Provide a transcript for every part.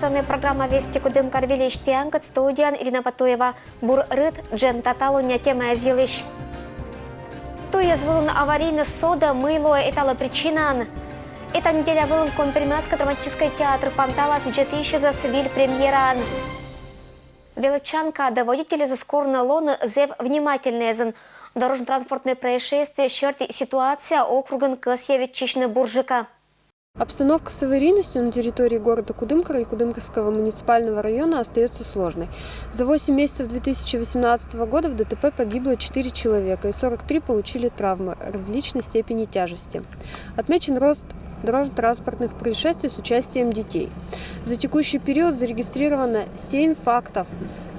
информационная программа «Вести кудым карвили штиангат» студиян Ирина Патуева. Бур рыд джен таталуня тема азилыш. Туя звылын аварийный сода мыло этала причинан. Эта неделя вылын Компермятский драматический театр Пантала сиджетища за свиль премьеран. Величанка да водители за скорно лоны зев внимательнезен. Дорожно-транспортное происшествие, черти ситуация округан Касьевич-Чичны Буржика. Обстановка с аварийностью на территории города Кудымкара и Кудымкарского муниципального района остается сложной. За 8 месяцев 2018 года в ДТП погибло 4 человека и 43 получили травмы различной степени тяжести. Отмечен рост дорожно-транспортных происшествий с участием детей. За текущий период зарегистрировано 7 фактов,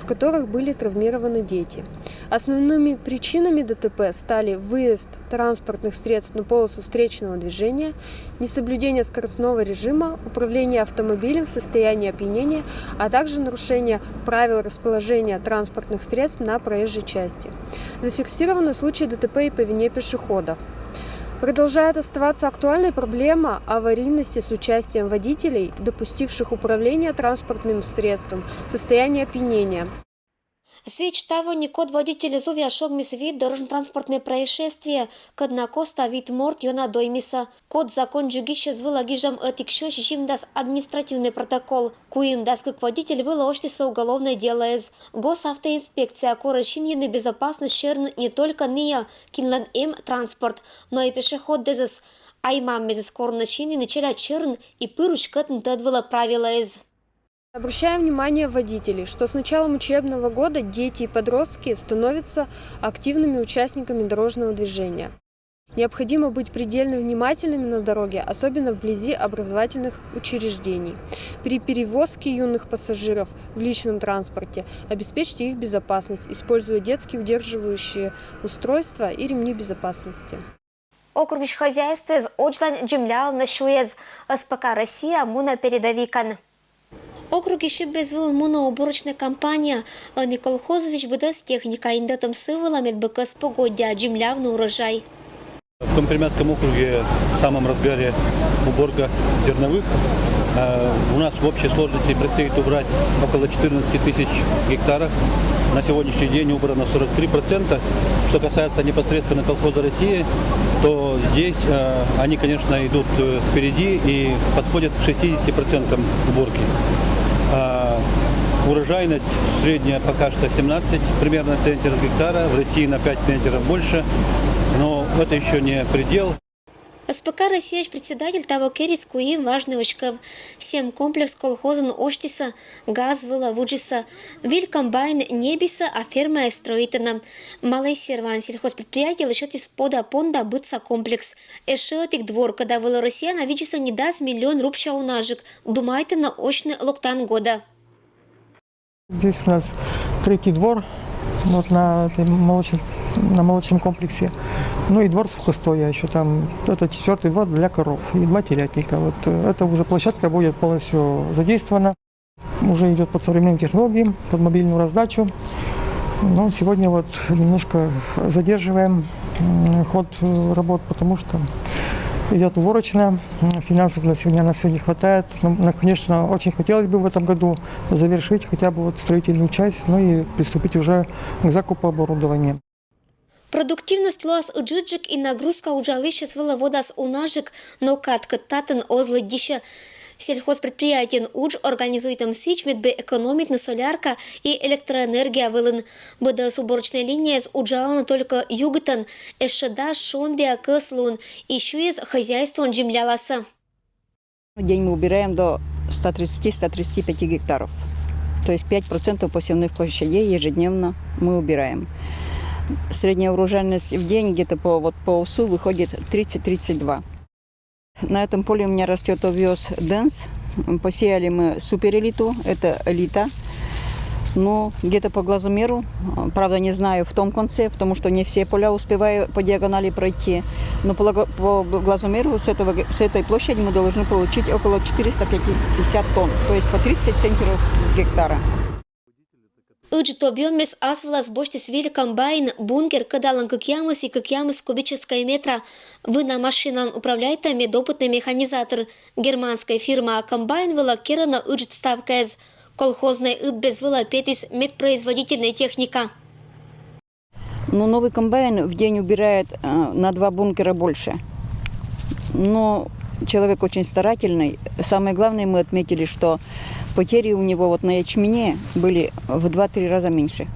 в которых были травмированы дети. Основными причинами ДТП стали выезд транспортных средств на полосу встречного движения, несоблюдение скоростного режима, управление автомобилем в состоянии опьянения, а также нарушение правил расположения транспортных средств на проезжей части. Зафиксированы случаи ДТП и по вине пешеходов. Продолжает оставаться актуальной проблема аварийности с участием водителей, допустивших управление транспортным средством в состоянии опьянения. Сич того не код водителя зувя шогмис вид дорожно-транспортное происшествие, коднакоста вид морт йона доймиса. Код закон джугище звыла гижам этикшо шишим дас административный протокол, куим дас как водитель выла оштиса уголовное дело из. Госавтоинспекция корочин ены безопасность шерн не только ния кинлан транспорт, но и пешеход дезес. Аймам мезес корначини начала черн и пыруч кэтн тедвыла правила из. Обращаем внимание водителей, что с началом учебного года дети и подростки становятся активными участниками дорожного движения. Необходимо быть предельно внимательными на дороге, особенно вблизи образовательных учреждений. При перевозке юных пассажиров в личном транспорте обеспечьте их безопасность, используя детские удерживающие устройства и ремни безопасности. Округ хозяйства из Очлан Джимлял на Шуез СПК Россия Муна передовикан. Округи шибезвыл муноуборочная компания, а не колхозы быда с техника, индатом сывала медбекас погодя, джимлявный урожай. В Компермятском округе в самом разгаре уборка зерновых. У нас в общей сложности предстоит убрать около 14 тысяч гектаров. На сегодняшний день убрано 43%. Что касается непосредственно колхоза России, то здесь они, конечно, идут впереди и подходят к 60% уборки. Урожайность средняя пока что 17 примерно центнеров гектара, в России на 5 центнеров больше, но это еще не предел. СПК «Россия» председатель того керис куим важный очков. Всем комплекс колхозан оштиса, газ выла вуджиса, виль комбайн небиса, а ферма строительна. Малый серван сельхозпредприятие лишет из-пода понда бытса комплекс. Эшетик двор, когда выла Россия на виджиса не даст миллион рубча унажик. Думайте на очный локтан года. Здесь у нас третий двор вот на молочном комплексе. Ну и двор сухостоя еще там. Это 4-й двор для коров и 2 телятника. Вот эта уже площадка будет полностью задействована. Уже идет под современные технологии, под мобильную раздачу. Но сегодня вот немножко задерживаем ход работ, потому что идет уборочная, финансов на сегодня на все не хватает. Но, конечно, очень хотелось бы в этом году завершить хотя бы вот строительную часть, ну и приступить уже к закупу оборудования. Продуктивность луас уджиджик и нагрузка уджалыша свыла водас унажик, но катка татан озлы дища. Сельхозпредприятиен удж организует сич медбе экономить на солярка и электроэнергия вылын. БДС уборочная линия с уджалана только югтан, эшеда шондия кыслун, еще из хозяйства джимляласа. В день мы убираем до 130-135 гектаров. То есть 5% посевных площадей ежедневно мы убираем. Средняя урожайность в день где-то по УСУ выходит 30-32. На этом поле у меня растет овес Дэнс. Посеяли мы суперэлиту, это элита. Но где-то по глазомеру, правда не знаю в том конце, потому что не все поля успеваю по диагонали пройти. Но по глазомеру с этой площади мы должны получить около 450 тонн, то есть по 30 центнеров с гектара. Își tobiomes asvelas boștis vili комбайн, бункер кадалан и кыкьямыс кубическая метра. Вына машина управляет медопытный механизатор. Германская фирма комбайн вела керана ыжит ставказ. Колхозная без вела петис медпроизводительная техника. Но новый комбайн в день убирает на 2 бункера больше. Но человек очень старательный. Самое главное, мы отметили, что потери у него вот на ячмене были в 2-3 раза меньше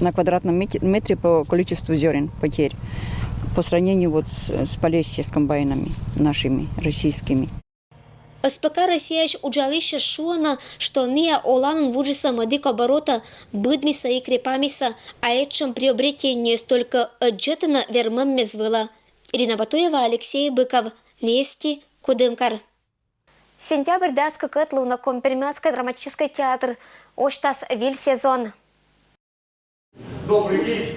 на квадратном метре по количеству зерен потерь по сравнению вот с Полесье, с комбайнами нашими, российскими. СПК «Россияш» уджалище шуана, что ния оланан вуджиса мадик оборота, быдмиса и крепамиса, а этим приобретение столько отжетана вермем мезвыла. Ирина Батуева, Алексей Быков. Вести, Кудымкар. Сентябрь даска кэтлу на Компермятский драматический театр. Оштас виль сезон. Добрый день.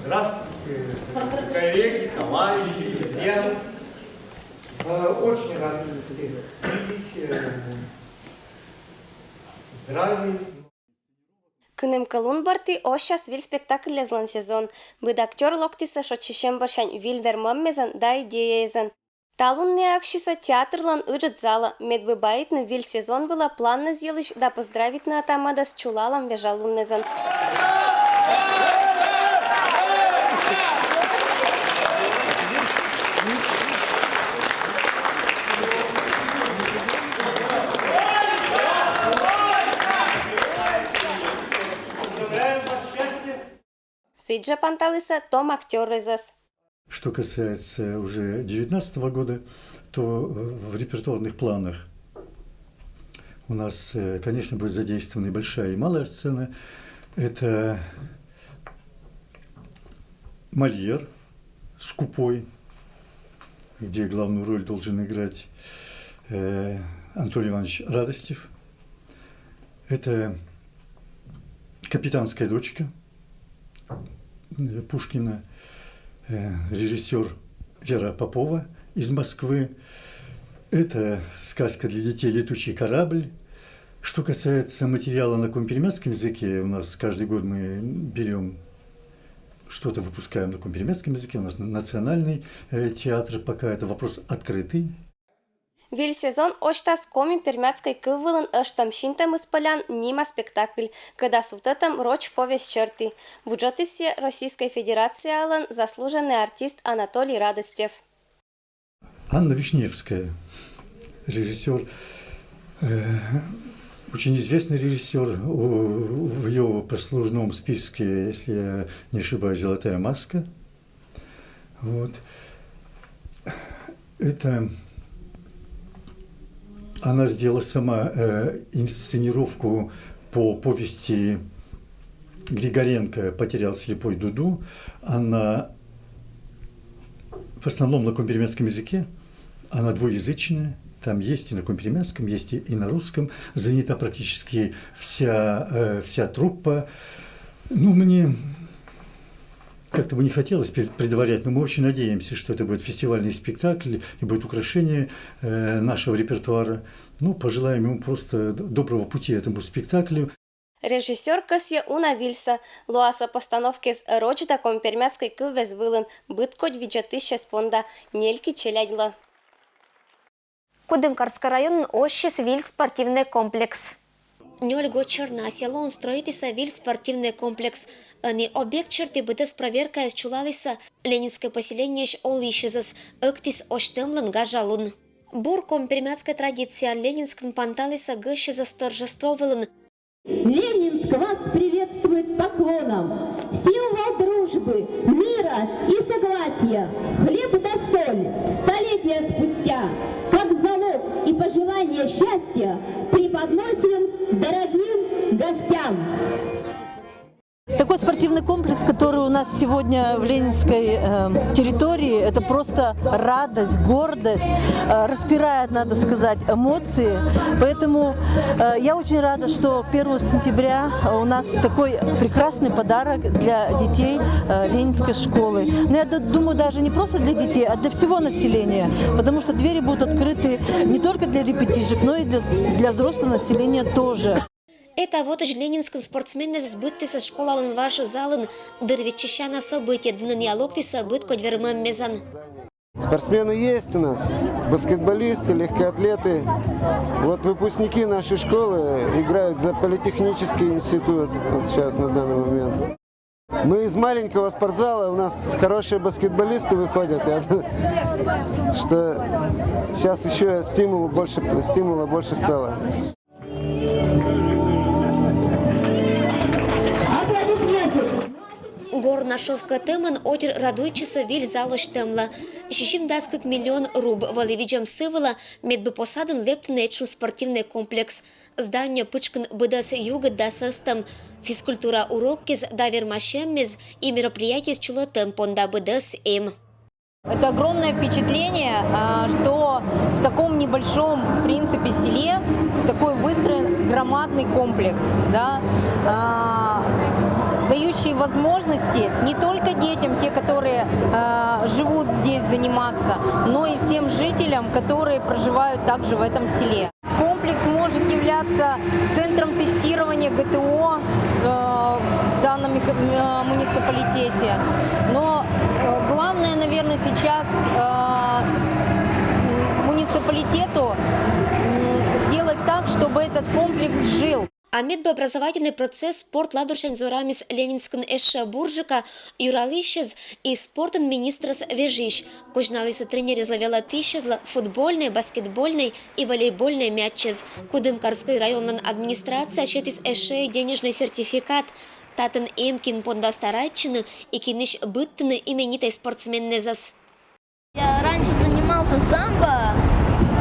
Здравствуйте, коллеги, товарищи, друзья. Очень рад всех видеть. Здравия. Кынем калун барти ощас вил спектакль лезлан сезон. Быд актер локтиса шотчишем баршань вил вермаммезан да идеязан. Талун не акшиса театрлан ыжит зала. Медбы баитны вил сезон была планно зелыш да поздравить на атамада с чулалом вежалуннезан. Сиджа Панталиса, Том актер резас. Что касается уже 2019 года, то в репертуарных планах у нас, конечно, будет задействована и большая, и малая сцена. Это Мольер «Скупой», где главную роль должен играть Анатолий Иванович Радостев. Это «Капитанская дочка» Пушкина, режиссер Вера Попова из Москвы. Это сказка для детей «Летучий корабль». Что касается материала на компермятском языке, у нас каждый год мы берем что-то, выпускаем на компермятском языке. У нас национальный театр, пока это вопрос открытый. Вил сезон оштас коми пермятской кывылын ыштам шинтам исполян нима спектакль, когда сутатам роч повесть черты. В уджотисе Российской Федерации алан заслуженный артист Анатолий Радостев. Анна Вишневская, режиссер, очень известный режиссер. В ее послужном списке, если я не ошибаюсь, «Золотая маска». Вот. Это... Она сделала сама инсценировку по повести Григоренко «Потерял слепой Дуду». Она в основном на компермятском языке, она двуязычная. Там есть и на компермятском, есть и на русском. Занята практически вся труппа. Ну, мне как-то бы не хотелось предварять, но мы очень надеемся, что это будет фестивальный спектакль и будет украшение нашего репертуара. Ну, пожелаем ему просто доброго пути этому спектаклю. Режиссер Касья Уна Вильса, луаса постановки с рочита компермятской кывезвылын, быткоть виджатыща спонда, нельки челядьла. Кудымкарский район ощес виль спортивный комплекс. Нёльго черна село строитиса виль спортивный комплекс. Они объект черты быдес проверка из чулалиса ленинское поселение олишизас ыктис оштемлен гажалун. Бур компермятская традиция ленинском панталиса гыщизас торжествовален. Ленинск вас приветствует поклоном. Символ дружбы, мира и согласия. Хлеб да соль столетия спустя, как залог и пожелание счастья, преподносим дорогим гостям. Такой спортивный комплекс, который у нас сегодня в ленинской территории, это просто радость, гордость, распирает, надо сказать, эмоции. Поэтому я очень рада, что 1 сентября у нас такой прекрасный подарок для детей ленинской школы. Но я думаю, даже не просто для детей, а для всего населения, потому что двери будут открыты не только для ребятишек, но и для взрослого населения тоже. Это вот и ленинским спортсмены сбыттися школалын ваши залын дырвечищана события дынын событ код вермем мезан. Спортсмены есть у нас, баскетболисты, легкоатлеты. Вот выпускники нашей школы играют за политехнический институт вот сейчас на данный момент. Мы из маленького спортзала, у нас хорошие баскетболисты выходят, что сейчас еще стимула больше стало. Горна шовка темын отер радуйчысы виль залош темла. 60 миллион руб валивиджам сывала медбы посадын лептынечу спортивный комплекс. Здание пычкан быдас югат да сыстам. Физкультура уроккез да вермашеммез и мероприятие с чулотем понда быдас им. Это огромное впечатление, что в таком небольшом, в принципе, селе такой выстроен громадный комплекс, да, дающий возможности не только детям, те, которые живут здесь, заниматься, но и всем жителям, которые проживают также в этом селе. Комплекс может являться центром тестирования ГТО в данном муниципалитете, но главное, наверное, сейчас муниципалитету сделать так, чтобы этот комплекс жил. А медбообразовательный процесс спорт ладуршен зорамис ленинскин эшша буржика юралищез и спортен министрас вежищ. Кожналиса тренер изловела тысячезла футбольный, баскетбольный и волейбольный мячез. Кудымкарской районной администрация щетис эшей денежный сертификат. Татын эмкин понда старайчины и киниш быттыны именитой спортсменны зас. Я раньше занимался самбо,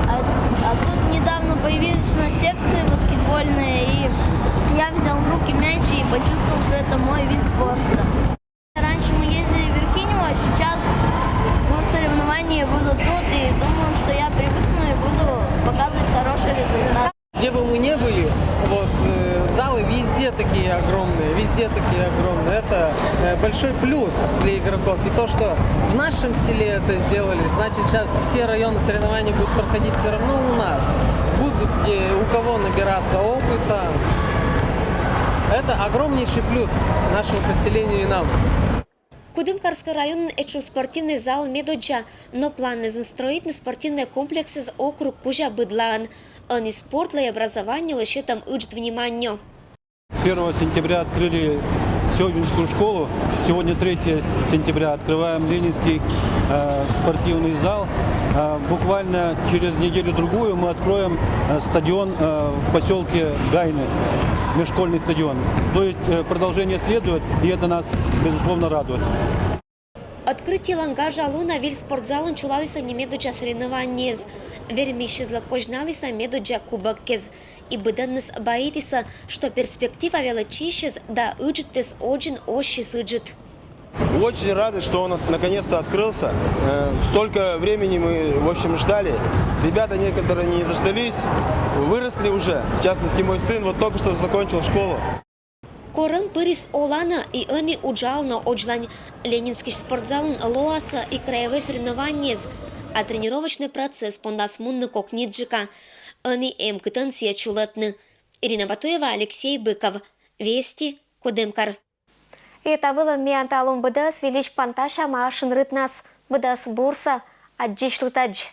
а тут недавно появились у нас секции баскетбольные, и я взял в руки мяч и почувствовал, что это мой вид спорта. Раньше мы ездили в Верхинево, а сейчас соревнования будут тут, и думаю, что я привыкну и буду показывать хороший результат. Где бы мы ни были, вот, залы везде такие огромные, Это большой плюс для игроков. И то, что в нашем селе это сделали, значит, сейчас все районы соревнований будут проходить все равно у нас. Будут где у кого набираться опыта. Это огромнейший плюс нашему поселению и нам. Кудымкарский район эчу спортивный зал медоджа, но планы застроить на спортивные комплексы с округ кужа быдлан. Они спорт и образование лишь там учат внимание. 1 сентября открыли Сёгинскую школу. Сегодня 3 сентября открываем Ленинский спортивный зал. Буквально через неделю-другую мы откроем стадион в поселке Гайны, межшкольный стадион. То есть продолжение следует, и это нас, безусловно, радует. Открытие лангажа луна виль спортзалын чулалиса немедоджа соревнованиез. Вермищезла кожналиса медоджа кубаккез. И быданныс боитиса, что перспектива величищез да уджитес очень ощи сыджит. Очень рады, что он наконец-то открылся. Столько времени мы, в общем, ждали. Ребята некоторые не дождались, выросли уже. В частности, мой сын вот только что закончил школу. Корым пырис олана и они уджално оджлань. Ленинский спортзал лоаса и краевые соревнования. А тренировочный процесс пондас мунны кокниджика. Они эмкытын се чулатны. Ирина Батуева, Алексей Быков. Вести, Кудымкар. Это было мианталум быдас велич панташа машин рытнас. Быдас бурса, аджишлутадж.